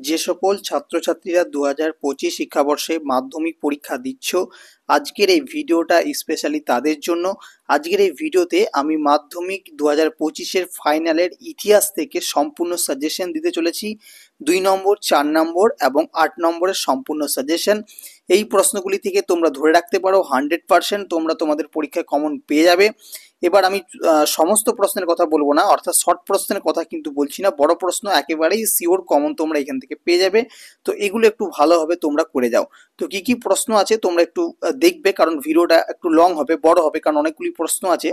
যে সকল ছাত্রছাত্রীরা 2025 শিক্ষাবর্ষে মাধ্যমিক পরীক্ষা দিচ্ছ, আজকের এই ভিডিওটা স্পেশালি তাদের জন্য। আজকের এই ভিডিওতে আমি মাধ্যমিক 2025-এর ফাইনালের ইতিহাস থেকে সম্পূর্ণ সাজেশন দিতে চলেছি। 2 নম্বর, 4 নম্বর এবং 8 নম্বরের সম্পূর্ণ সাজেশন। এই প্রশ্নগুলি থেকে তোমরা ধরে রাখতে পারো 100% তোমরা তোমাদের পরীক্ষায় কমন পেয়ে যাবে। এবার আমি সমস্ত প্রশ্নের কথা বলবো না, অর্থাৎ শর্ট প্রশ্নের কথা কিন্তু বলছি না, বড় প্রশ্ন একেবারেই শিওর কমন তোমরা এখান থেকে পেয়ে যাবে। তো এগুলো একটু ভালোভাবে তোমরা করে যাও। তো কি কি প্রশ্ন আছে তোমরা একটু দেখবে, কারণ ভিডিওটা একটু লং হবে, বড় হবে, কারণ অনেকগুলি প্রশ্ন আছে।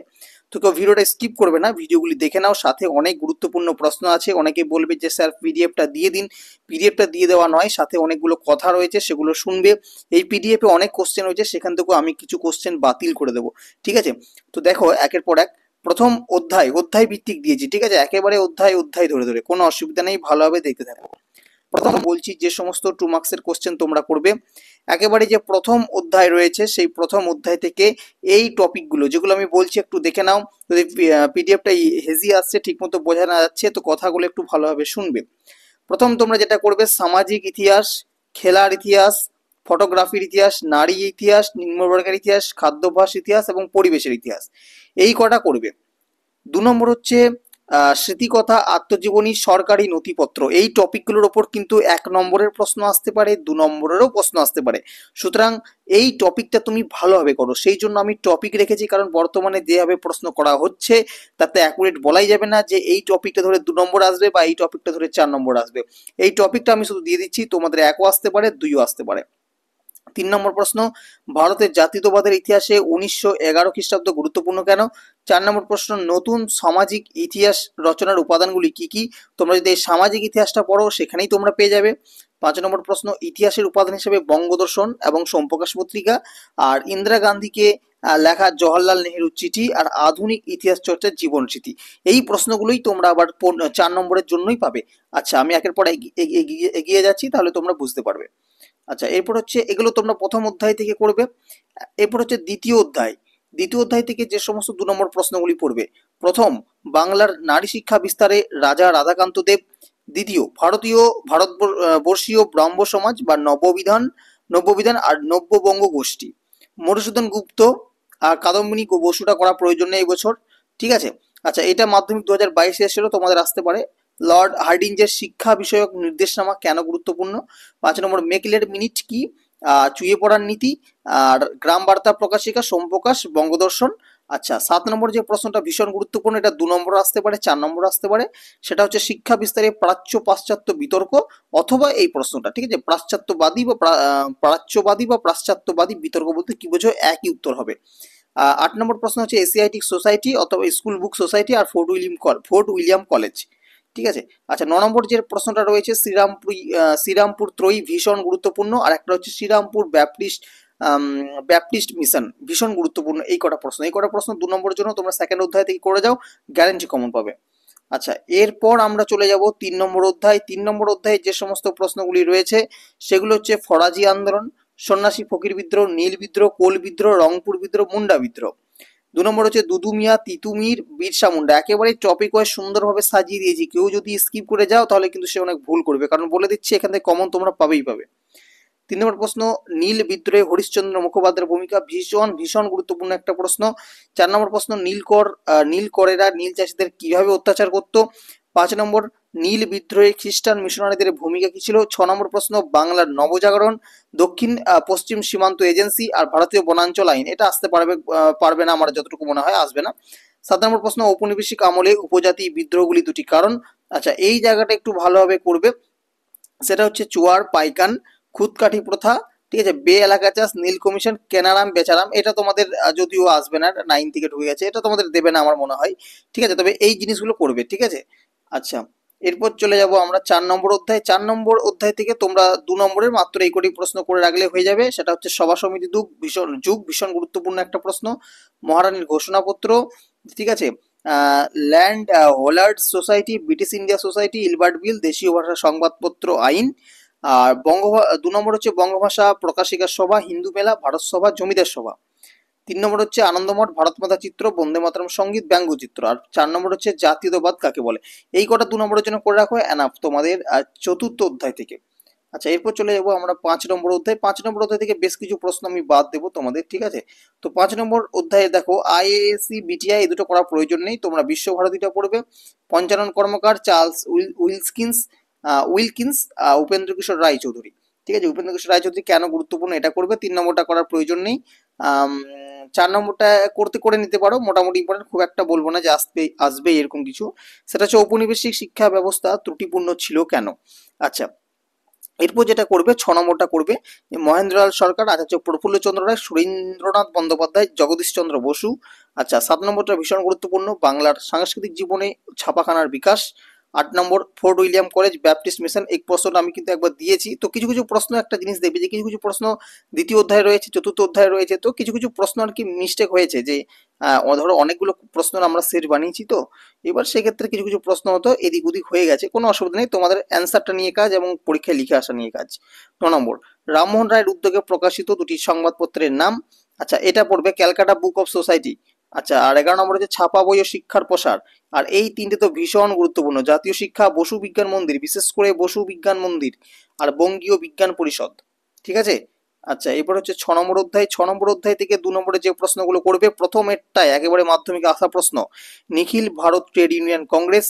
তো কেউ ভিডিওটা স্কিপ করবে না, ভিডিওগুলি দেখে নাও, সাথে অনেক গুরুত্বপূর্ণ প্রশ্ন আছে। অনেকে বলবে যে স্যার পিডিএফটা দিয়ে দিন, পিডিএফটা দিয়ে দেওয়া নয়, সাথে অনেকগুলো কথা রয়েছে সেগুলো শুনবে। এই পিডিএফে অনেক কোশ্চেন রয়েছে, সেখান থেকেও আমি কিছু কোশ্চেন বাতিল করে দেবো, ঠিক আছে? তো দেখো একের পর এক। প্রথম অধ্যায় অধ্যায় ভিত্তিক দিয়েছি, ঠিক আছে? একেবারে অধ্যায় অধ্যায় ধরে ধরে, কোনো অসুবিধা নেই, ভালোভাবে দেখতে থাকো। প্রথম বলছি যে সমস্ত 2 মার্কসের কোশ্চেন তোমরা করবে, একেবারে যে প্রথম অধ্যায় রয়েছে সেই প্রথম অধ্যায় থেকে এই টপিকগুলো যেগুলো আমি বলছি একটু দেখে নাও। যদি পিডিএফটা হেজি আসছে, ঠিকমতো বোঝা না যাচ্ছে, তো কথাগুলো একটু ভালোভাবে শুনবে। প্রথম তোমরা যেটা করবে, সামাজিক ইতিহাস, খেলার ইতিহাস, ফটোগ্রাফির ইতিহাস, নারী ইতিহাস, নিম্নবর্গের ইতিহাস, খাদ্যাভ্যাস ইতিহাস এবং পরিবেশের ইতিহাস, এই কটা করবে। 2 নম্বর হচ্ছে স্মৃতিকথা, আত্মজীবনী, সরকারি নথিপত্র। এই টপিকগুলোর ওপর কিন্তু 1 নম্বরের প্রশ্ন আসতে পারে, 2 নম্বরেরও প্রশ্ন আসতে পারে। সুতরাং এই টপিকটা তুমি ভালোভাবে করো, সেই জন্য আমি টপিক রেখেছি, কারণ বর্তমানে যেভাবে প্রশ্ন করা হচ্ছে তাতে অ্যাকুরেট বলাই যাবে না যে এই টপিকটা ধরে 2 নম্বর আসবে বা এই টপিকটা ধরে 4 নম্বর আসবে। এই টপিকটা আমি শুধু দিয়ে দিচ্ছি, তোমাদের 1ও আসতে পারে, 2ও আসতে পারে। 3 নম্বর প্রশ্ন, ভারতের জাতীয়তাবাদের ইতিহাসে 1911 খ্রিস্টাব্দ গুরুত্বপূর্ণ কেন? 4 নম্বর প্রশ্ন, নতুন সামাজিক ইতিহাস রচনার উপাদানগুলি কি কি? তোমরা যদি এই সামাজিক ইতিহাসটা পড়ো সেখানেই তোমরা পেয়ে যাবে। 5 নম্বর প্রশ্ন, ইতিহাসের উপাদান হিসেবে বঙ্গদর্শন এবং সোমপ্রকাশ পত্রিকা, আর ইন্দিরা গান্ধীকে লেখা জওহরলাল নেহেরুর চিঠি, আর আধুনিক ইতিহাস চর্চার জীবন স্মৃতি। এই প্রশ্নগুলোই তোমরা আবার 4 নম্বরের জন্যই পাবে। আচ্ছা, আমি একের পর এগিয়ে যাচ্ছি, তাহলে তোমরা বুঝতে পারবে। আচ্ছা, এরপর হচ্ছে এগুলো তোমরা প্রথম অধ্যায় থেকে করবে। এরপর হচ্ছে দ্বিতীয় অধ্যায়। দ্বিতীয় অধ্যায় থেকে যে সমস্ত 2 নম্বর প্রশ্নগুলি পড়বে, প্রথম, বাংলার নারী শিক্ষা বিস্তারে রাজা রাধাকান্ত দেব। দ্বিতীয়, ভারতবর্ষীয় ব্রাহ্ম সমাজ বা নব্যবিধান আর নব্যবঙ্গ গোষ্ঠী। মধুসূদন গুপ্ত আর কাদম্বিনী বসুটা করা প্রয়োজন নেই এবছর, ঠিক আছে? আচ্ছা, এটা মাধ্যমিক 2022 এসেছিল, তোমাদের আসতে পারে। লর্ড হার্ডিঞ্জের শিক্ষা বিষয়ক নির্দেশনামা কেন গুরুত্বপূর্ণ? 5 নম্বর, মেকলের মিনিট কি? চুইয়ে পড়ার নীতি, আর গ্রাম বার্তা প্রকাশিকা, সোমপ্রকাশ, বঙ্গদর্শন। আচ্ছা, 7 নম্বর যে প্রশ্নটা ভীষণ গুরুত্বপূর্ণ, এটা 2 নম্বর আসতে পারে, 4 নম্বর আসতে পারে। সেটা হচ্ছে শিক্ষা বিস্তারে প্রাচ্য পাশ্চাত্য বিতর্ক, অথবা এই প্রশ্নটা, ঠিক আছে, প্রাচ্যবাদী বা পাশ্চাত্যবাদী বিতর্ক বলতে কি বোঝো, একই উত্তর হবে। 8 নম্বর প্রশ্ন হচ্ছে এশিয়াটিক সোসাইটি অথবা স্কুল বুক সোসাইটি আর ফোর্ট উইলিয়াম কলেজ, ঠিক আছে? আচ্ছা, 9 নম্বর যে প্রশ্নটা রয়েছে, শ্রীরামপুর ত্রয়ী ভীষণ গুরুত্বপূর্ণ, আর একটা হচ্ছে শ্রীরামপুর ব্যাপটিস্ট মিশন, ভীষণ গুরুত্বপূর্ণ। এই কটা প্রশ্ন 2 নম্বরের জন্য তোমরা সেকেন্ড অধ্যায় থেকে করে যাও, গ্যারান্টি কমন পাবে। আচ্ছা, এরপর আমরা চলে যাব 3 নম্বর অধ্যায়। 3 নম্বর অধ্যায়ে যে সমস্ত প্রশ্নগুলি রয়েছে সেগুলো হচ্ছে ফরাজি আন্দোলন, সন্ন্যাসী ফকির বিদ্রোহ, নীল বিদ্রোহ, কোল বিদ্রোহ, রংপুর বিদ্রোহ, মুন্ডা বিদ্রোহ। 2 নম্বর হচ্ছে দুদু মিয়া, তিতুমির, বিরসা মুন্ডা। একেবারে টপিক ওয়াইজ সুন্দরভাবে সাজিয়ে দিয়েছি, কেউ যদি স্কিপ করে যাও তাহলে কিন্তু সে অনেক ভুল করবে, কারণ বলে দিচ্ছি এখান থেকে কমন তোমরা পাবেই পাবে। 3 নম্বর প্রশ্ন, নীল বিদ্রোহে হরিশ্চন্দ্র মুখোপাধ্যায়ের ভূমিকা, ভীষণ ভীষণ গুরুত্বপূর্ণ একটা প্রশ্ন। 4 নম্বর প্রশ্ন, নীলকরেরা নীল চাষীদের কিভাবে অত্যাচার করত। 5 নম্বর, নীল বিদ্রোহে খ্রিস্টান মিশনারিদের ভূমিকা কি ছিল। 6 নম্বর প্রশ্ন, বাংলার নবজাগরণ, দক্ষিণ পশ্চিম সীমান্ত এজেন্সি আর ভারতীয় বনাঞ্চল আইন। এটা আসতে পারবে না, আমার যতটুকু মনে হয় আসবে না। 7 নম্বর প্রশ্ন, ঔপনিবেশিক আমলে উপজাতি বিদ্রোহগুলি দুটি কারণ। আচ্ছা, এই জায়গাটা একটু ভালোভাবে করবে, সেটা হচ্ছে চুয়ার পাইকান, খুদকাঠি প্রথা, ঠিক আছে, বে এলাকা চাষ, নীল কমিশন, কেনারাম বেচারাম। এটা তোমাদের যদিও আসবে না, 9 থেকে ঢুকে গেছে, এটা তোমাদের দেবে না আমার মনে হয়, ঠিক আছে? তবে এই জিনিসগুলো করবে, ঠিক আছে? আচ্ছা, এরপর চলে যাব আমরা 4 নম্বর অধ্যায়। 4 নম্বর অধ্যায় থেকে তোমরা 2 নম্বরের মাত্র এই কটি প্রশ্ন করে রাখলে হয়ে যাবে। সেটা হচ্ছে সভা সমিতি ভীষণ গুরুত্বপূর্ণ একটা প্রশ্ন। মহারানীর ঘোষণাপত্র, ঠিক আছে, land holders society, British India society, Ilbert বিল, দেশীয় ভাষা সংবাদপত্র আইন। আর 2 নম্বর হচ্ছে বঙ্গভাষা প্রকাশিকা সভা, হিন্দু মেলা, ভারত সভা, জমিদার সভা। 3 নম্বর হচ্ছে আনন্দমঠ, ভারত মাতা চিত্র, বন্দে মাতরম সঙ্গীত, ব্যঙ্গচিত্র। আর 4 নম্বর হচ্ছে জাতীয়তাবাদ কাকে বলে। এই কটা 2 নম্বরের জন্য করে রাখো, এনাফ তোমাদের চতুর্থ অধ্যায় থেকে। আচ্ছা, এরপর চলে যাবো আমরা 5 নম্বর অধ্যায়। 5 নম্বর অধ্যায় থেকে বেশ কিছু প্রশ্ন আমি বাদ দেবো তোমাদের, ঠিক আছে। তো 5 নম্বর অধ্যায়ে দেখো আইএএসসি বিটিআই এই দুটো করার প্রয়োজন নেই, তোমরা বিশ্বভারতীটা পড়বে। পঞ্চানন কর্মকার, চার্লস উইলকিন্স, উপেন্দ্র কিশোর রায়চৌধুরী, ঠিক আছে। উপেন্দ্র কিশোর রায়চৌধুরী কেন গুরুত্বপূর্ণ এটা করবে। 3 নম্বরটা করার প্রয়োজন নেই। 4 নম্বরটা করে নিতে পারো, মোটামুটি ইম্পর্টেন্ট, খুব একটা বলবো না যে আসবে এরকম কিছু। সেটা হচ্ছে ঔপনিবেশিক শিক্ষা ব্যবস্থা ত্রুটিপূর্ণ ছিল কেন। আচ্ছা, এরপর যেটা করবে 6 নম্বরটা করবে মহেন্দ্রলাল সরকার, আচার্য প্রফুল্লচন্দ্র রায়, সুরেন্দ্রনাথ বন্দ্যোপাধ্যায়, জগদীশ চন্দ্র বসু। আচ্ছা, 7 নম্বরটা ভীষণ গুরুত্বপূর্ণ, বাংলার সাংস্কৃতিক জীবনে ছাপাখানার বিকাশ। 8 নম্বর fort William college, Baptist mission. এই প্রশ্নটা আমি কিন্তু একবার দিয়েছি। তো কিছু কিছু প্রশ্ন, একটা জিনিস দেখবে যে কিছু কিছু প্রশ্ন দ্বিতীয় অধ্যায় রয়েছে, চতুর্থ অধ্যায় রয়েছে, তো কিছু কিছু প্রশ্ন আর কি মিস্টেক হয়েছে, যে ধরো অনেকগুলো প্রশ্ন আমরা সেট বানিয়েছি, তো এবার সেক্ষেত্রে কিছু কিছু প্রশ্ন হতো এদিক ওদিক হয়ে গেছে, কোনো অসুবিধা নেই, তোমাদের অ্যান্সারটা নিয়ে কাজ এবং পরীক্ষায় লিখে আসা নিয়ে কাজ। 9 নম্বর রামমোহন রায়ের উদ্যোগে প্রকাশিত দুটি সংবাদপত্রের নাম। আচ্ছা, এটা পড়বে ক্যালকাটা বুক অফ সোসাইটি। আচ্ছা, আর 11 নম্বর হচ্ছে ছাপা বই ও শিক্ষার প্রসার। আর এই তিনটে তো ভীষণ গুরুত্বপূর্ণ, জাতীয় শিক্ষা, বসু বিজ্ঞান মন্দির, বিশেষ করে বসু বিজ্ঞান মন্দির, আর বঙ্গীয় বিজ্ঞান পরিষদ, ঠিক আছে। আচ্ছা, এরপর হচ্ছে 6 নম্বর অধ্যায়। 6 নম্বর অধ্যায় থেকে 2 নম্বরে যে প্রশ্নগুলো করবে, প্রথম এরটাই একেবারে মাধ্যমিকে আসা প্রশ্ন, নিখিল ভারত trade union congress,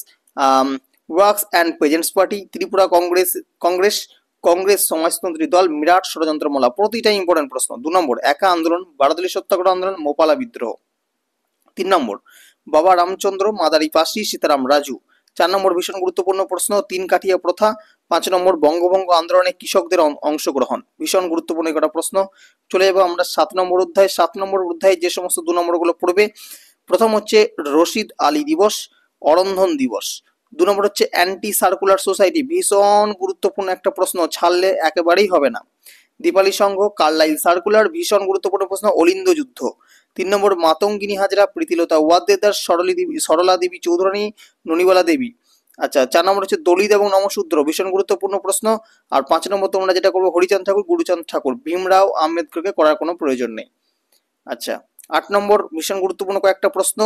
works and peasants party, Tripura congress congress congress সমাজতন্ত্রী দল, মিরাট ষড়যন্ত্রমালা। প্রতিটা ইম্পর্টেন্ট প্রশ্ন। 2 নম্বর একা আন্দোলন, বারদলী সত্যাগ্রহ আন্দোলন, মোপালা বিদ্রোহ। 3 নম্বর বাবা রামচন্দ্র, মাদারি পাশি, সীতারাম রাজু। 4 নম্বর ভীষণ গুরুত্বপূর্ণ প্রশ্ন, 3 কাঠিয়া প্রথা। 5 নম্বর বঙ্গভঙ্গ আন্দোলনে কৃষকদের অংশগ্রহণ, ভীষণ গুরুত্বপূর্ণ একটা প্রশ্ন। চলে যাবো আমরা 7 নম্বর অধ্যায়। 7 নম্বর অধ্যায়ে যে সমস্ত 2 নম্বরগুলো পড়বে, প্রথম হচ্ছে রশিদ আলী দিবস, অরন্ধন দিবস। 2 নম্বর হচ্ছে অ্যান্টি সার্কুলার সোসাইটি, ভীষণ গুরুত্বপূর্ণ একটা প্রশ্ন, ছাড়লে একেবারেই হবে না। দীপালি সংঘ, কার্লাইল সার্কুলার, ভীষণ গুরুত্বপূর্ণ প্রশ্ন। অলিন্দ যুদ্ধ। 3 নম্বর মাতঙ্গিনী হাজরা, প্রীতিলতা ওয়াদ্দেদার, সরলা দেবী চৌধুরানী, ননিবালা দেবী। আচ্ছা, 4 নম্বর হচ্ছে দলিত এবং নমশূদ্র, ভীষণ গুরুত্বপূর্ণ প্রশ্ন। আর 5 নম্বর তোমরা যেটা করবে হরিচাঁদ ঠাকুর, গুরুচাঁদ ঠাকুর, ভীমরাও আম্বেদকরকে করার কোনো প্রয়োজন নেই। আচ্ছা, 8 নম্বর ভীষণ গুরুত্বপূর্ণ কয়েকটা প্রশ্ন,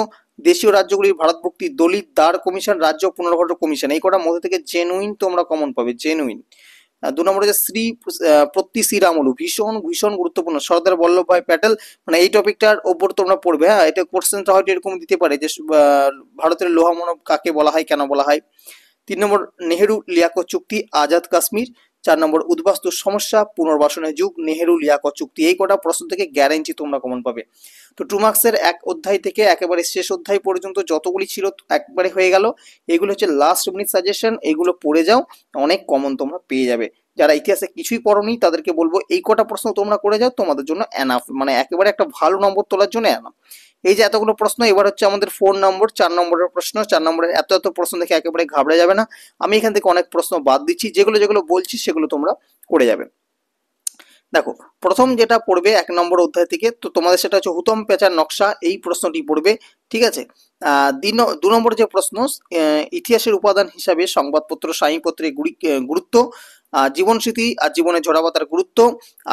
দেশীয় রাজ্যগুলির ভারতভুক্তি, দলিত দাঁড় কমিশন, রাজ্য পুনর্গঠন কমিশন। এই কটার মধ্যে থেকে জেনুইন তোমরা কমন পাবে, জেনুইন। 2 নম্বর হচ্ছে প্রতি শ্রীরামলু, ভীষণ ভীষণ গুরুত্বপূর্ণ, সর্দার বল্লভভাই প্যাটেল। মানে এই টপিকটার ওপর তোমরা পড়বে, হ্যাঁ, এটা কোশ্চেনটা হয়তো এরকম দিতে পারে যে ভারতের লোহা মানব কাকে বলা হয়, কেন বলা হয়। 3 নম্বর নেহেরু লিয়াকত চুক্তি, আজাদ কাশ্মীর। 4 নম্বর উদ্বাস্তুর সমস্যা, পুনর্বাসনের যুগ, নেহেরু লিয়াকত চুক্তি। এই কটা প্রশ্ন থেকে গ্যারান্টি তোমরা কমন পাবে। তো 2 মার্কসের এক অধ্যায় থেকে একেবারে শেষ অধ্যায় পর্যন্ত যতগুলি ছিল একবারে হয়ে গেল। এগুলো হচ্ছে লাস্ট মিনিট সাজেশন, এগুলো পড়ে যাও, অনেক কমন তোমরা পেয়ে যাবে। যারা ইতিহাসে কিছুই পড়োনি তাদেরকে বলবো এই কটা প্রশ্ন তোমরা করে যাও, তোমাদের জন্য এনাফ, মানে একেবারে একটা ভালো নম্বর তোলার জন্য এনাফ। এই যে এতগুলো প্রশ্ন, এবার হচ্ছে আমাদের 4 নম্বর, 4 নম্বরের প্রশ্ন। 4 নম্বরের এত এত প্রশ্ন দেখে একেবারে ঘাবড়ে যাবে না, আমি এখান থেকে অনেক প্রশ্ন বাদ দিচ্ছি, যেগুলো যেগুলো বলছি সেগুলো তোমরা করে যাবে। দেখো, প্রথম যেটা পড়বে 1 নম্বর অধ্যায় থেকে, তো তোমাদের সেটা হচ্ছে হুতম পেঁচার নকশা, এই প্রশ্নটি পড়বে, ঠিক আছে। 2 নম্বর যে প্রশ্ন, ইতিহাসের উপাদান হিসাবে সংবাদপত্র সাময়িকপত্রের গুরুত্ব, জীবনস্মৃতি আর জীবনের ঝরাপাতার গুরুত্ব।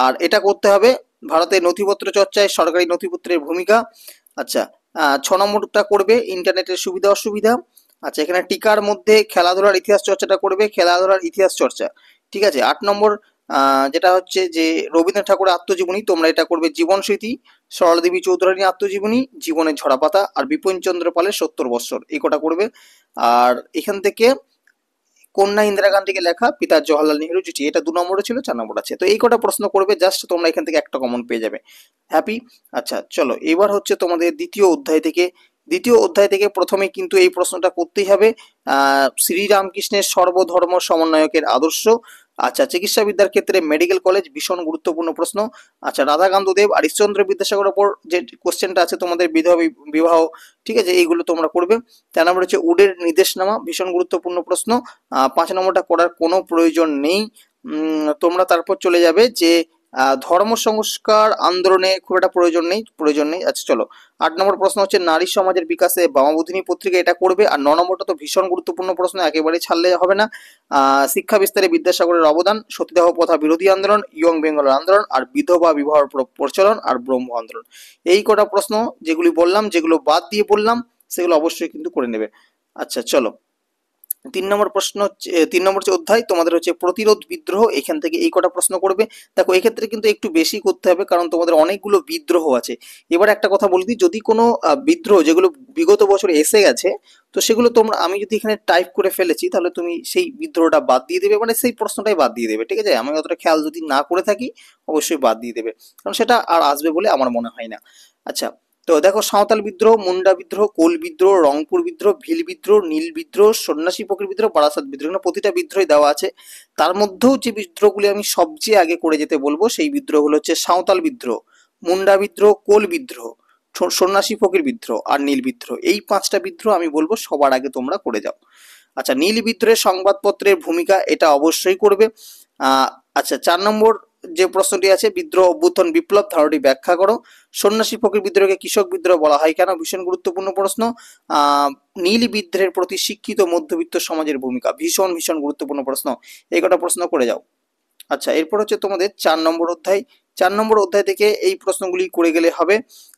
আর এটা করতে হবে ভারতের নথিপত্র চর্চায় সরকারি নথিপত্রের ভূমিকা। আচ্ছা, 6 নম্বরটা করবে ইন্টারনেটের সুবিধা অসুবিধা। আচ্ছা, এখানে টিকার মধ্যে খেলাধুলার ইতিহাস চর্চাটা করবে, খেলাধুলার ইতিহাস চর্চা, ঠিক আছে। 8 নম্বর যেটা হচ্ছে যে রবীন্দ্রনাথ ঠাকুরের আত্মজীবনী, তোমরা এটা করবে জীবন স্মৃতি, সরলা দেবী চৌধুরানীর আত্মজীবনী, জীবনের ঝরাপাতা, আর বিপিন চন্দ্র পালের 70 বৎসর, এই কটা করবে। আর এখান থেকে কন্যা ইন্দিরা গান্ধীকে লেখা, পিতা জওহরলাল নেহরু চিঠি, এটা 2 নম্বরে ছিল, 4 নম্বর আছে। তো এই কটা প্রশ্ন করবে, জাস্ট তোমরা এখান থেকে একটা কমন পেয়ে যাবে। হ্যাপি? আচ্ছা, চলো এবার হচ্ছে তোমাদের দ্বিতীয় অধ্যায় থেকে। দ্বিতীয় অধ্যায় থেকে প্রথমে কিন্তু এই প্রশ্নটা করতেই হবে, শ্রীরামকৃষ্ণের সর্বধর্ম সমন্বয়কের আদর্শ। আচ্ছা, চিকিৎসাবিদ্যার ক্ষেত্রে মেডিকেল কলেজ, ভীষণ গুরুত্বপূর্ণ প্রশ্ন। আচ্ছা, রাধাকান্ত দেব আর ঈশ্বরচন্দ্র বিদ্যাসাগরের ওপর যে কোশ্চেনটা আছে তোমাদের বিধবা বিবাহ, ঠিক আছে, এইগুলো তোমরা করবে। 4 নম্বর হচ্ছে উডের নির্দেশনামা, ভীষণ গুরুত্বপূর্ণ প্রশ্ন। 5 নম্বরটা করার কোনো প্রয়োজন নেই। তোমরা তারপর চলে যাবে যে ধর্ম সংস্কার আন্দোলনে খুব একটা প্রয়োজন নেই। আচ্ছা চলো, 8 নম্বর প্রশ্ন হচ্ছে নারী সমাজের বিকাশে বামাবোধিনী পত্রিকা এটা করবে। আর 9 নম্বরটা তো ভীষণ গুরুত্বপূর্ণ প্রশ্ন, একেবারে ছাড়লে হবে না। শিক্ষা বিস্তারে বিদ্যাসাগরের অবদান, সতীদাহ প্রথা বিরোধী আন্দোলন, ইয়ং বেঙ্গল আন্দোলন, আর বিধবা বিবাহ প্রচলন, আর ব্রহ্ম আন্দোলন। এই কটা প্রশ্ন যেগুলি বললাম, যেগুলো বাদ দিয়ে বললাম, সেগুলো অবশ্যই কিন্তু করে নেবে। আচ্ছা চলো, 3 নম্বর প্রশ্ন হচ্ছে 3 নম্বর যে অধ্যায় তোমাদের হচ্ছে প্রতিরোধ বিদ্রোহ, এখান থেকে এই কটা প্রশ্ন করবে। দেখো এক্ষেত্রে কিন্তু একটু বেশি করতে হবে, কারণ তোমাদের অনেকগুলো বিদ্রোহ আছে। এবার একটা কথা বলি দিই, যদি কোনো বিদ্রোহ যেগুলো বিগত বছরে এসে গেছে, তো সেগুলো তোমরা, আমি যদি এখানে টাইপ করে ফেলেছি, তাহলে তুমি সেই বিদ্রোহটা বাদ দিয়ে দেবে, মানে সেই প্রশ্নটাই বাদ দিয়ে দেবে, ঠিক আছে? আমি অতটা খেয়াল যদি না করে থাকি, অবশ্যই বাদ দিয়ে দেবে, কারণ সেটা আর আসবে বলে আমার মনে হয় না। আচ্ছা, তো দেখো সাঁওতাল বিদ্রোহ, মুন্ডা বিদ্রোহ, কোল বিদ্রোহ, রংপুর বিদ্রোহ, ভিল বিদ্রোহ, নীল বিদ্রোহ, সন্ন্যাসী ফকির বিদ্রোহ, বারাসাত বিদ্রোহ, এখানে প্রতিটা বিদ্রোহই দেওয়া আছে। তার মধ্যেও যে বিদ্রোহগুলি আমি সবচেয়ে আগে করে যেতে বলবো, সেই বিদ্রোহগুলো হচ্ছে সাঁওতাল বিদ্রোহ, মুন্ডা বিদ্রোহ, কোল বিদ্রোহ, সন্ন্যাসী ফকির বিদ্রোহ, আর নীল বিদ্রোহ। এই 5টা বিদ্রোহ আমি বলবো সবার আগে তোমরা করে যাও। আচ্ছা, নীল বিদ্রোহের সংবাদপত্রের ভূমিকা, এটা অবশ্যই করবে। আহ আচ্ছা, 4 নম্বর যে প্রশ্নটি আছে, বিদ্রোহ অভ্যুত্থান বিপ্লব ধারণাটি ব্যাখ্যা করো। সন্ন্যাসী ফকির বিদ্রোহকে কৃষক বিদ্রোহ বলা হয় কেন, ভীষণ গুরুত্বপূর্ণ প্রশ্ন। নীল বিদ্রোহের প্রতি শিক্ষিত মধ্যবিত্ত সমাজের ভূমিকা, ভীষণ ভীষণ গুরুত্বপূর্ণ প্রশ্ন। এই কটা প্রশ্ন করে যাও। আচ্ছা, এরপর হচ্ছে তোমাদের 4 নম্বর অধ্যায়। 4 নম্বর অধ্যায় থেকে এই প্রশ্নগুলি করে গেলে হবে।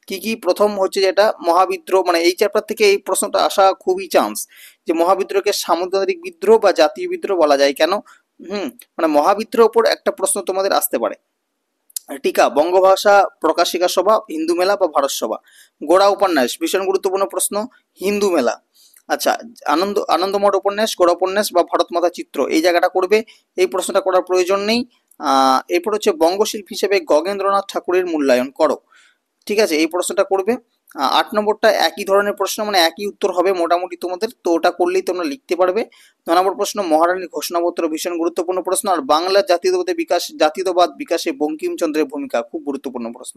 কি কি? প্রথম হচ্ছে যেটা মহাবিদ্রোহ, মানে এই চ্যাপ্টার থেকে এই প্রশ্নটা আসা খুবই চান্স, যে মহাবিদ্রোহকে সামুদ্রিক বিদ্রোহ বা জাতীয় বিদ্রোহ বলা যায় কেন। মানে মহাবিদ্রোহ উপর একটা প্রশ্ন তোমাদের আসতে পারে। টিকা, বঙ্গভাষা প্রকাশিকা সভা, হিন্দু মেলা বা ভারত সভা। গোড়া উপন্যাস, ভীষণ গুরুত্বপূর্ণ প্রশ্ন, হিন্দু মেলা। আচ্ছা, আনন্দমঠ উপন্যাস, গোড়া উপন্যাস বা ভারত মাতা চিত্র, এই জায়গাটা করবে, এই প্রশ্নটা করার প্রয়োজন নেই। এরপর হচ্ছে বঙ্গশিল্পী হিসেবে গগেন্দ্রনাথ ঠাকুরের মূল্যায়ন করো, ঠিক আছে? এই প্রশ্নটা করবে। 8 নম্বরটা একই ধরনের প্রশ্ন, মানে একই উত্তর হবে মোটামুটি তোমাদের, তো ওটা করলেই তোমরা লিখতে পারবে। 9 নম্বর প্রশ্ন মহারানীর ঘোষণাপত্র, ভীষণ গুরুত্বপূর্ণ প্রশ্ন। আর বাংলার জাতীয়তাবাদ বিকাশে বঙ্কিমচন্দ্রের ভূমিকা, খুব গুরুত্বপূর্ণ প্রশ্ন।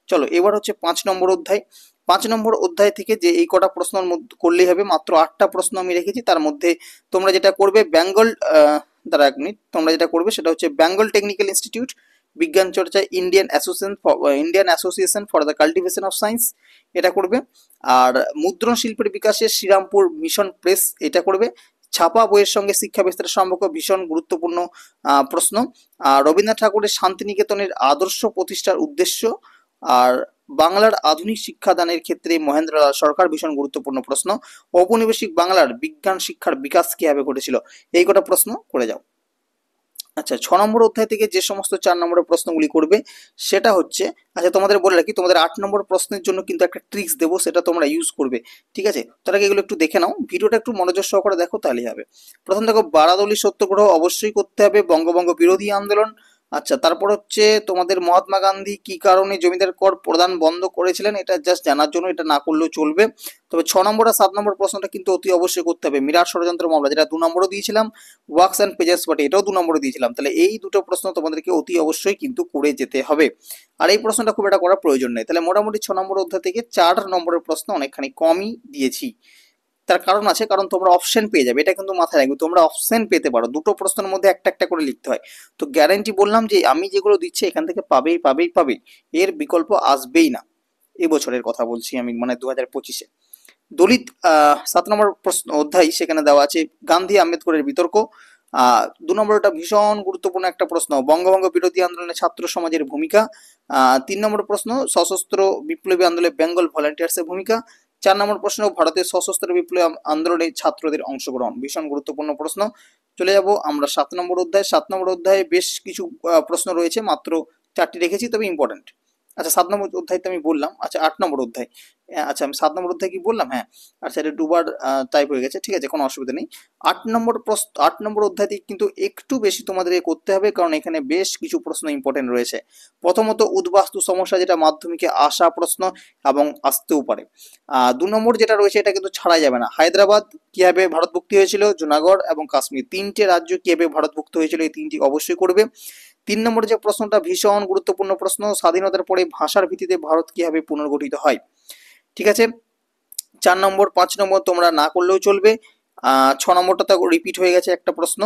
চলো, এবার হচ্ছে 5 নম্বর অধ্যায়। 5 নম্বর অধ্যায় থেকে যে এই কটা প্রশ্ন করলেই হবে, মাত্র 8টা প্রশ্ন আমি রেখেছি, তার মধ্যে তোমরা যেটা করবে বেঙ্গল, দাঁড়া 1 মিনিট, তোমরা যেটা করবে সেটা হচ্ছে বেঙ্গল টেকনিক্যাল ইনস্টিটিউট, বিজ্ঞান চর্চায় Indian association for the cultivation of science, এটা করবে। আর মুদ্রণ শিল্পের বিকাশে শ্রীরামপুর মিশন প্রেস, এটা করবে। ছাপা বইয়ের সঙ্গে শিক্ষা বিস্তারের সম্পর্ক, ভীষণ গুরুত্বপূর্ণ প্রশ্ন। আর রবীন্দ্রনাথ ঠাকুরের শান্তিনিকেতনের আদর্শ প্রতিষ্ঠার উদ্দেশ্য, আর বাংলার আধুনিক শিক্ষাদানের ক্ষেত্রে মহেন্দ্রলাল সরকার, ভীষণ গুরুত্বপূর্ণ প্রশ্ন। ঔপনিবেশিক বাংলার বিজ্ঞান শিক্ষার বিকাশ কিভাবে ঘটেছিল, এই কটা প্রশ্ন করে যাও। আচ্ছা, 6 নম্বর অধ্যায় থেকে যে সমস্ত 4 নম্বরের প্রশ্নগুলি করবে সেটা হচ্ছে, আচ্ছা তোমাদের বলে রাখি, তোমাদের 8 নম্বর প্রশ্নের জন্য কিন্তু একটা ট্রিক্স দেবো, সেটা তোমরা ইউজ করবে, ঠিক আছে? তার আগে এগুলো একটু দেখে নাও, ভিডিওটা একটু মনোযোগ সহকারে দেখো, তাহলেই হবে। প্রথম দেখো, বারাদৌলি সত্যাগ্রহ অবশ্যই করতে হবে, বঙ্গভঙ্গ বিরোধী আন্দোলন। আচ্ছা, তারপর হচ্ছে তোমাদের মহাত্মা গান্ধী কি কারণে জমিদার কর প্রদান বন্ধ করেছিলেন, এটা জাস্ট জানার জন্য, এটা না করলেও চলবে। তবে 6 নম্বর আর 7 নম্বর প্রশ্নটা কিন্তু অতি অবশ্যই করতে হবে, মিরাট ষড়যন্ত্র মামলা, যেটা 2 নম্বরও দিয়েছিলাম, ওয়ার্কস অ্যান্ড পেজেস পার্টি, এটাও 2 নম্বরে দিয়েছিলাম। তাহলে এই দুটো প্রশ্ন তোমাদেরকে অতি অবশ্যই কিন্তু করে যেতে হবে। আর এই প্রশ্নটা খুব একটা করার প্রয়োজন নেই। তাহলে মোটামুটি 6 নম্বর অধ্যায় থেকে 4 নম্বরের প্রশ্ন অনেকখানি কমই দিয়েছি। তার কারণ আছে, কারণ তোমরা অপশন পেয়ে যাবে, এটা কিন্তু মাথায় রাখবে, তোমরা অপশন পেতে পারো, দুটো প্রশ্নের মধ্যে একটা একটা করে লিখতে হয়। তো গ্যারান্টি বললাম যে আমি যেগুলো দিচ্ছি এখান থেকে পাবেই, এর বিকল্প আসবেই না। এবছরের কথা বলছি আমি, মানে 2025-এ। দলিত 7 নম্বর প্রশ্ন অধ্যায়, সেখানে দেওয়া আছে গান্ধী আম্বেদকরের বিতর্ক। 2 নম্বরটা ভীষণ গুরুত্বপূর্ণ একটা প্রশ্ন, বঙ্গভঙ্গ বিরোধী আন্দোলনে ছাত্র সমাজের ভূমিকা। 3 নম্বর প্রশ্ন, সশস্ত্র বিপ্লবী আন্দোলনে বেঙ্গল ভলান্টিয়ার্সের ভূমিকা। 4 নম্বর প্রশ্ন, ভারতের সশস্ত্র বিপ্লবী আন্দোলনে ছাত্রদের অংশগ্রহণ, ভীষণ গুরুত্বপূর্ণ প্রশ্ন। চলে যাব আমরা 7 নম্বর অধ্যায়। 7 নম্বর অধ্যায়ে বেশ কিছু প্রশ্ন রয়েছে, মাত্র 4টি রেখেছি, তবে ইম্পর্টেন্ট। আচ্ছা, 7 নম্বর অধ্যায় তো আমি বললাম। আচ্ছা, 8 নম্বর অধ্যায়, আচ্ছা আমি 7 নম্বর অধ্যায় কি বললাম, হ্যাঁ, আচ্ছা এটা দুবার টাইপ হয়ে গেছে, ঠিক আছে, কোনো অসুবিধা নেই। 8 নম্বর অধ্যায় থেকে কিন্তু একটু বেশি তোমাদের করতে হবে, কারণ এখানে বেশ কিছু প্রশ্ন ইম্পর্টেন্ট রয়েছে। প্রথমত উদ্বাস্তু সমস্যা, যেটা মাধ্যমিকে আসা প্রশ্ন এবং আসতেও পারে। 2 নম্বর যেটা রয়েছে, এটা কিন্তু ছাড়াই যাবে না, হায়দ্রাবাদ কিভাবে ভারতভুক্তি হয়েছিল, জুনাগড় এবং কাশ্মীর, 3টে রাজ্য কিভাবে ভারতভুক্ত হয়েছিল, এই 3টি অবশ্যই করবে। 3 নম্বর যে প্রশ্নটা ভীষণ গুরুত্বপূর্ণ প্রশ্ন, স্বাধীনতার পরে ভাষার ভিত্তিতে ভারত কিভাবে পুনর্গঠিত হয়, ঠিক আছে। 4 নম্বর 5 নম্বর তোমরা না করলেও চলবে। 6 নম্বরটা রিপিট হয়ে গেছে একটা প্রশ্ন।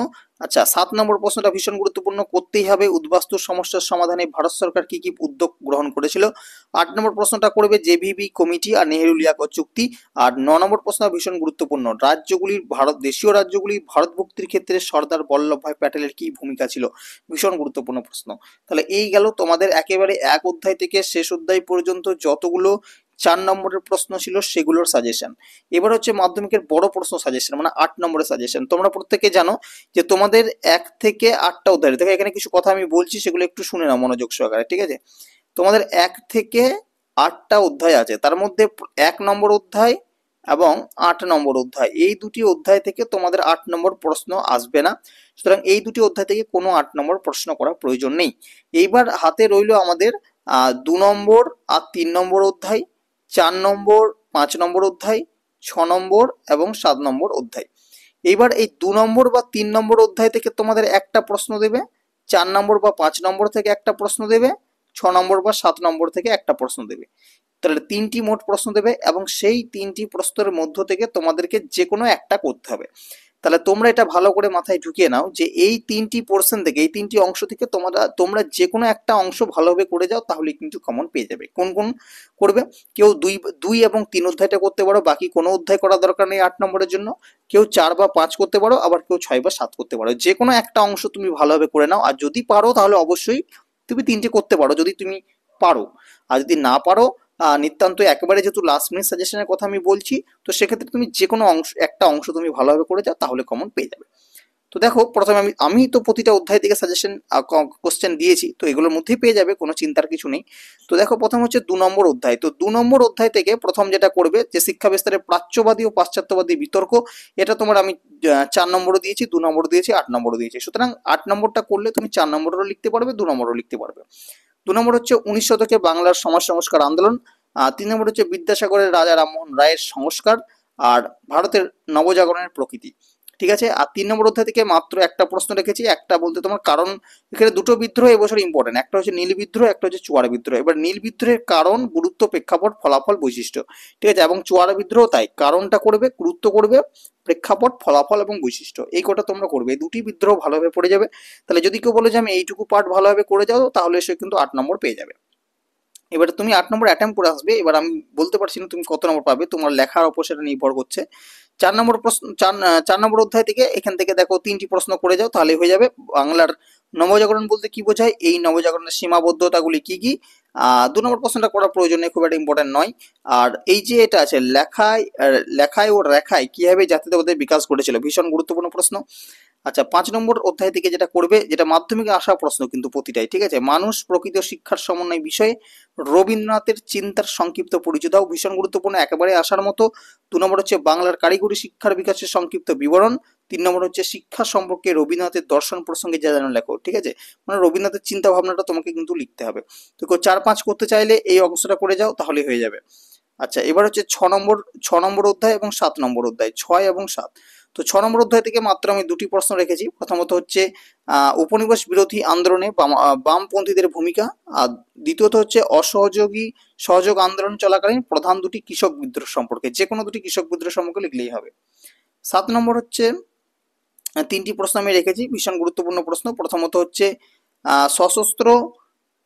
আচ্ছা, 7 নম্বর প্রশ্নটা ভীষণ গুরুত্বপূর্ণ, করতেই হবে উদ্বাস্তু সমস্যার সমাধানে ভারত সরকার কি কি উদ্যোগ গ্রহণ করেছিল। 8 নম্বর প্রশ্নটা করবে জেভিবি কমিটি আর নেহেরু লিয়াকত চুক্তি। আর 9 নম্বর প্রশ্ন ভীষণ গুরুত্বপূর্ণ, দেশীয় রাজ্যগুলির ভারত ভুক্তির ক্ষেত্রে সর্দার বল্লভভাই প্যাটেলের কি ভূমিকা ছিল। ভীষণ গুরুত্বপূর্ণ প্রশ্ন। তাহলে এই গেল তোমাদের একেবারে এক অধ্যায় থেকে শেষ অধ্যায় পর্যন্ত যতগুলো 4 নম্বরের প্রশ্ন ছিল সেগুলোর সাজেশন। এবার হচ্ছে মাধ্যমিকের বড় প্রশ্ন সাজেশন, মানে 8 নম্বরের সাজেশন। তোমরা প্রত্যেকে জানো যে তোমাদের 1 থেকে 8টা অধ্যায়, দেখো এখানে কিছু কথা আমি বলছি সেগুলো একটু শুনে নাও মনোযোগ সহকারে, ঠিক আছে। তোমাদের 1 থেকে 8টা অধ্যায় আছে, তার মধ্যে 1 নম্বর অধ্যায় এবং 8 নম্বর অধ্যায়, এই দুটি অধ্যায় থেকে তোমাদের 8 নম্বর প্রশ্ন আসবে না। সুতরাং এই দুটি অধ্যায় থেকে কোনো 8 নম্বর প্রশ্ন করার প্রয়োজন নেই। এইবার হাতে রইল আমাদের 2 নম্বর আর 3 নম্বর অধ্যায়, 4 নম্বর 5 নম্বর অধ্যায়, 6 নম্বর এবং 7 নম্বর অধ্যায়। এইবার এই 2 নম্বর বা 3 নম্বর অধ্যায় থেকে তোমাদের একটা প্রশ্ন দেবে, 4 নম্বর বা 5 নম্বর থেকে একটা প্রশ্ন দেবে, 6 নম্বর বা 7 নম্বর থেকে একটা প্রশ্ন দেবে। তাহলে 3টি মোট প্রশ্ন দেবে এবং সেই 3টি প্রশ্নের মধ্য থেকে তোমাদেরকে যে কোনো একটা করতে হবে। তাহলে তোমরা এটা ভালো করে মাথায় ঢুকিয়ে নাও যে এই 3টি পোর্শন থেকে, এই 3টি অংশ থেকে তোমরা যে কোনো একটা অংশ ভালোভাবে করে যাও, তাহলে কিন্তু কমন পেয়ে যাবে। কোন কোন করবে? কেউ 2 এবং 3 অধ্যায়টা করতে পারো, বাকি কোনো অধ্যায় করার দরকার নেই 8 নম্বরের জন্য। কেউ 4 বা 5 করতে পারো, আবার কেউ 6 বা 7 করতে পারো। যে কোনো একটা অংশ তুমি ভালোভাবে করে নাও, আর যদি পারো তাহলে অবশ্যই তুমি 3টে করতে পারো যদি তুমি পারো। আর যদি না পারো, নিতান্ত একেবারে যেহেতু লাস্ট মিনিট সাজেশনের কথা আমি বলছি, তো সেক্ষেত্রে তুমি যে কোনো একটা অংশ তুমি ভালোভাবে করে যাও, তাহলে কমন পেয়ে যাবে। তো দেখো, প্রথমে আমি তো প্রতিটা অধ্যায় থেকে সাজেশন কোশ্চেন দিয়েছি, তো এগুলোর মধ্যেই পেয়ে যাবে, কোনো চিন্তার কিছু নেই। তো দেখো, প্রথম হচ্ছে 2 নম্বর অধ্যায়। তো 2 নম্বর অধ্যায় থেকে প্রথম যেটা করবে, যে শিক্ষা বিস্তারে প্রাচ্যবাদী ও পাশ্চাত্যবাদী বিতর্ক, এটা তোমার আমি 4 নম্বরও দিয়েছি, 2 নম্বরও দিয়েছি, 8 নম্বরও দিয়েছি। সুতরাং 8 নম্বরটা করলে তুমি 4 নম্বরেরও লিখতে পারবে, 2 নম্বরও লিখতে পারবে। 2 নম্বর হচ্ছে 19 শতকে বাংলার সমাজ সংস্কার আন্দোলন। 3 নম্বর হচ্ছে বিদ্যাসাগরের রাজা রামমোহন রায়ের সংস্কার আর ভারতের নবজাগরণের প্রকৃতি। ঠিক আছে। আর 3 নম্বর অধ্যায় থেকে মাত্র একটা প্রশ্ন রেখেছি, একটা বলতে তোমার কারণ, এখানে দুটো বিদ্রোহ এবছর ইম্পর্টেন্ট, একটা হচ্ছে নীল বিদ্রোহ, একটা হচ্ছে চুয়াড়া বিদ্রোহ। এবার নীল বিদ্রোহের কারণ, গুরুত্ব, প্রেক্ষাপট, ফলাফল, বৈশিষ্ট্য, ঠিক আছে। এবং চুয়াড়া বিদ্রোহ তাই, কারণটা করবে, গুরুত্ব করবে, প্রেক্ষাপট, ফলাফল এবং বৈশিষ্ট্য, এই কটা তোমরা করবে। এই দুটি বিদ্রোহ ভালোভাবে পড়ে যাবে। তাহলে যদি কেউ বলে যে আমি এইটুকু পার্ট ভালোভাবে করে যাও, তাহলে সে কিন্তু 8 নম্বর পেয়ে যাবে। এবারে তুমি 8 নম্বর অ্যাটেম্প করে আসবে। এবার আমি বলতে পারছি না তুমি কত নম্বর পাবে, তোমার লেখার উপর সেটা নির্ভর করছে। 4 নম্বর প্রশ্ন, 4 নম্বর অধ্যায় থেকে এখান থেকে দেখো 3টি প্রশ্ন করে যাও, তাহলে হয়ে যাবে। বাংলার নবজাগরণ বলতে কি বোঝায়, এই নবজাগরণের সীমাবদ্ধতাগুলি কি কি। 2 নম্বর প্রশ্নটা করার প্রয়োজন নেই, খুব একটা ইম্পর্টেন্ট নয়। আর এই যে এটা আছে, লেখায় ও রেখায় কিভাবে জাতীয়তাবাদের বিকাশ ঘটেছিল, ভীষণ গুরুত্বপূর্ণ প্রশ্ন। আচ্ছা, 5 নম্বর অধ্যায় থেকে যেটা করবে, যেটা মাধ্যমিকে আসা প্রশ্ন কিন্তু প্রতিটাই, ঠিক আছে। মানুষ, প্রকৃতি ও শিক্ষার সমন্বয় বিষয়ে রবীন্দ্রনাথের চিন্তার সংক্ষিপ্ত পরিচয় দাও, ভীষণ গুরুত্বপূর্ণ, একেবারে আসার মতো। 2 নম্বর হচ্ছে বাংলার কারিগরি শিক্ষার বিকাশের সংক্ষিপ্ত বিবরণ। 3 নম্বর হচ্ছে শিক্ষা সম্পর্কে রবীন্দ্রনাথের দর্শন প্রসঙ্গে যা জানো লেখো, ঠিক আছে। মানে রবীন্দ্রনাথের চিন্তা ভাবনাটা তোমাকে কিন্তু লিখতে হবে। তো 4-5 করতে চাইলে এই অংশটা করে যাও, তাহলে হয়ে যাবে। আচ্ছা, এবার হচ্ছে 6 নম্বর অধ্যায় এবং 7 নম্বর অধ্যায়, 6 এবং 7। তো 6 নম্বর অধ্যায় থেকে মাত্র আমি দুটি প্রশ্ন রেখেছি। প্রথমত হচ্ছে উপনিবেশ বিরোধী আন্দোলনে বামপন্থীদের ভূমিকা, আর দ্বিতীয়ত হচ্ছে সহযোগ আন্দোলন চলাকালীন প্রধান দুটি কৃষক বিদ্রোহ সম্পর্কে, যে কোনো দুটি কৃষক বিদ্রোহ সম্পর্কে লিখলেই হবে। 7 নম্বর হচ্ছে 3টি প্রশ্ন আমি রেখেছি, ভীষণ গুরুত্বপূর্ণ প্রশ্ন। প্রথমত হচ্ছে সশস্ত্র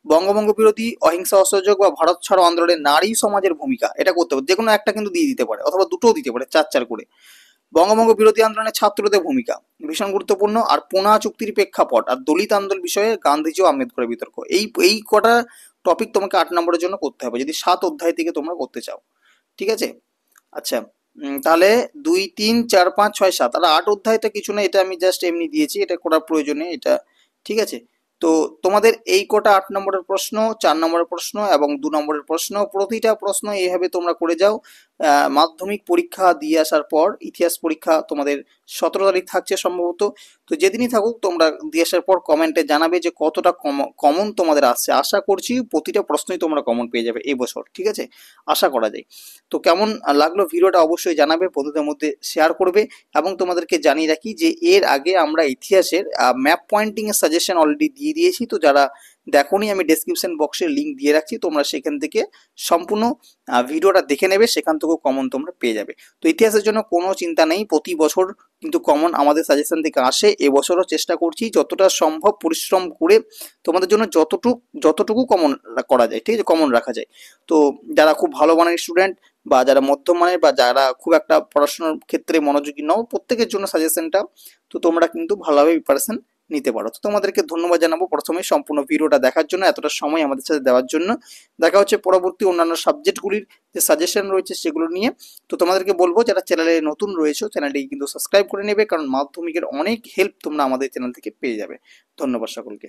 বঙ্গভঙ্গ বিরোধী অহিংসা অসহযোগ বা ভারত ছাড়ো আন্দোলনে নারী সমাজের ভূমিকা, এটা করতে হবে। যে কোনো একটা কিন্তু দিয়ে দিতে পারে, অথবা দুটোও দিতে পারে, 4-4 করে। বঙ্গভঙ্গ বিরোধী আন্দোলনে ছাত্রদের ভূমিকা, ভীষণ গুরুত্বপূর্ণ। আর পুনা চুক্তির প্রেক্ষাপট, আর দলিত আন্দোলন বিষয়ে গান্ধীজি ও আম্বেদকরের বিতর্ক, এই কটা টপিক তোমাকে 8 নম্বরের জন্য করতে হবে, যদি 7 অধ্যায় থেকে তোমরা করতে চাও, ঠিক আছে। আচ্ছা, তাহলে 2, 3, 4, 5, 6, 7 আর 8 অধ্যায়টা কিছু না, এটা আমি জাস্ট এমনি দিয়েছি, এটা করার প্রয়োজনে এটা, ঠিক আছে। তো তোমাদের এই কটা 8 নম্বরের প্রশ্ন, 4 নম্বরের প্রশ্ন এবং 2 নম্বরের প্রশ্ন, প্রতিটা প্রশ্ন এইভাবে তোমরা করে যাও। মাধ্যমিক পরীক্ষা দিয়ে আসার পর ইতিহাস পরীক্ষা তোমাদের 17 তারিখ থাকছে সম্ভবত। তো যেদিনই থাকুক, তোমরা দিয়ে আসার পর কমেন্টে জানাবে যে কতটা কমন তোমাদের আসছে। আশা করছি প্রতিটা প্রশ্নই তোমরা কমন পেয়ে যাবে এবছর, ঠিক আছে, আশা করা যায়। তো কেমন লাগলো ভিডিওটা অবশ্যই জানাবে, বন্ধুদের মধ্যে শেয়ার করবে। এবং তোমাদেরকে জানিয়ে রাখি যে এর আগে আমরা ইতিহাসের ম্যাপ পয়েন্টিং এর সাজেশন অলরেডি দিয়ে দিয়েছি। তো যারা দেখোনি, আমি ডেসক্রিপশন বক্সে লিঙ্ক দিয়ে রাখছি, তোমরা সেখান থেকে সম্পূর্ণ ভিডিওটা দেখে নেবে, সেখান থেকেও কমন তোমরা পেয়ে যাবে। তো ইতিহাসের জন্য কোনো চিন্তা নেই, প্রতি বছর কিন্তু কমন আমাদের সাজেশন থেকে আসে। এবছরও চেষ্টা করছি যতটা সম্ভব পরিশ্রম করে তোমাদের জন্য যতটুকু কমন করা যায়, ঠিক আছে, কমন রাখা যায়। তো যারা খুব ভালো মানের স্টুডেন্ট বা যারা মধ্যম মানের বা যারা খুব একটা পড়াশোনার ক্ষেত্রে মনোযোগী নও, প্রত্যেকের জন্য সাজেশনটা। তো তোমরা কিন্তু ভালোভাবে প্রিপারেশন নিতে পারো। তো তোমাদেরকে ধন্যবাদ জানাবো প্রথমে সম্পূর্ণ ভিডিওটা দেখার জন্য, এতটা সময় আমাদের সাথে দেওয়ার জন্য। দেখা হচ্ছে পরবর্তী অন্যান্য সাবজেক্টগুলির যে সাজেশন রয়েছে সেগুলো নিয়ে। তো তোমাদেরকে বলবো যারা চ্যানেলে নতুন রয়েছে চ্যানেলটি কিন্তু সাবস্ক্রাইব করে নেবে, কারণ মাধ্যমিকের অনেক হেল্প তোমরা আমাদের চ্যানেল থেকে পেয়ে যাবে। ধন্যবাদ সকলকে।